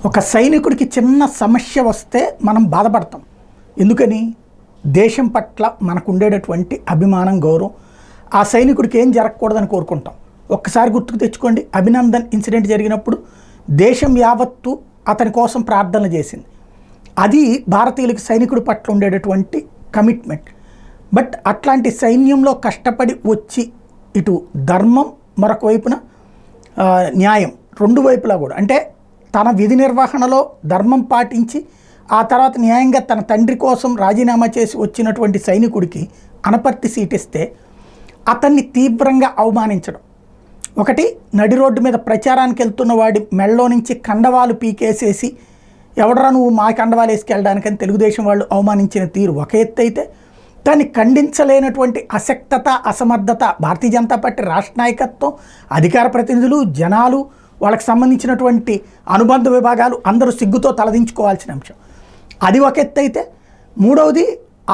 ఒక సైనికుడికి చిన్న సమస్య వస్తే మనం బాధపడతాం. ఎందుకని? దేశం పట్ల మనకు ఉండేటటువంటి అభిమానం, గౌరవం. ఆ సైనికుడికి ఏం జరగకూడదని కోరుకుంటాం. ఒక్కసారి గుర్తుకు తెచ్చుకోండి, అభినందన్ ఇన్సిడెంట్ జరిగినప్పుడు దేశం యావత్తు అతని కోసం ప్రార్థనలు చేసింది. అది భారతీయులకి సైనికుడి పట్ల ఉండేటటువంటి కమిట్మెంట్. బట్ అట్లాంటి సైన్యంలో కష్టపడి వచ్చి ఇటు ధర్మం, మరొక వైపున న్యాయం, రెండు వైపులా కూడా, అంటే తన విధి నిర్వహణలో ధర్మం పాటించి ఆ తర్వాత న్యాయంగా తన తండ్రి కోసం రాజీనామా చేసి వచ్చినటువంటి సైనికుడికి అనపర్తి సీట్ ఇస్తే అతన్ని తీవ్రంగా అవమానించడం. ఒకటి, నడి రోడ్డు మీద ప్రచారానికి వెళ్తున్న వాడి మెళ్ళలో నుంచి కండవాలు పీకేసేసి ఎవడరా నువ్వు మా కండవాలు వేసుకెళ్ళడానికని తెలుగుదేశం వాళ్ళు అవమానించిన తీరు ఒక ఎత్తు అయితే, దాన్ని ఖండించలేనటువంటి అశక్తత, అసమర్థత భారతీయ జనతా పార్టీ రాష్ట్ర నాయకత్వం, అధికార ప్రతినిధులు, జనాలు, వాళ్ళకి సంబంధించినటువంటి అనుబంధ విభాగాలు అందరూ సిగ్గుతో తలదించుకోవాల్సిన అంశం. అది ఒక ఎత్తు అయితే, మూడవది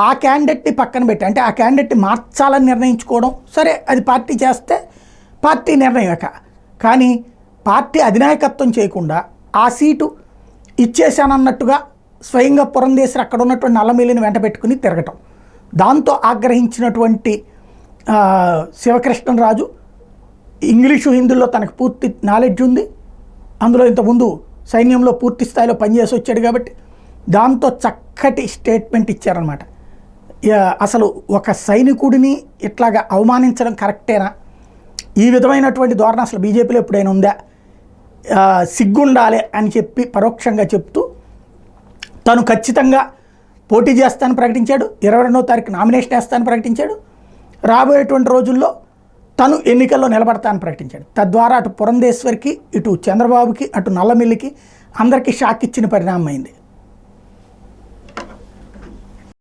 ఆ క్యాండిడేట్ని పక్కన పెట్టి, అంటే ఆ క్యాండిడేట్ని మార్చాలని నిర్ణయించుకోవడం. సరే, అది పార్టీ చేస్తే పార్టీ నిర్ణయం. కానీ పార్టీ అధినాయకత్వం చేయకుండా ఆ సీటు ఇచ్చేశానన్నట్టుగా స్వయంగా పురంధేశ్వరి అక్కడ ఉన్నటువంటి నల్లమిల్లిని వెంట పెట్టుకుని తిరగటం. దాంతో ఆగ్రహించినటువంటి శివకృష్ణరాజు, ఇంగ్లీషు, హిందీలో తనకు పూర్తి నాలెడ్జ్ ఉంది, అందులో ఇంతకుముందు సైన్యంలో పూర్తి స్థాయిలో పనిచేసి వచ్చాడు కాబట్టి దాంతో చక్కటి స్టేట్మెంట్ ఇచ్చారనమాట. అసలు ఒక సైనికుడిని ఇట్లాగా అవమానించడం కరెక్టేనా? ఈ విధమైనటువంటి ధోరణి అసలు బీజేపీలో ఎప్పుడైనా ఉందా? సిగ్గుండాలి అని చెప్పి పరోక్షంగా చెప్తూ తను ఖచ్చితంగా పోటీ చేస్తానని ప్రకటించాడు. 22వ తారీఖు నామినేషన్ వేస్తానని ప్రకటించాడు. రాబోయేటువంటి రోజుల్లో తను ఎన్నికల్లో నిలబడతానని ప్రకటించాడు. తద్వారా అటు పురంధేశ్వరికి, ఇటు చంద్రబాబుకి, అటు నల్లమిల్లికి అందరికీ షాక్ ఇచ్చిన పరిణామం అయింది.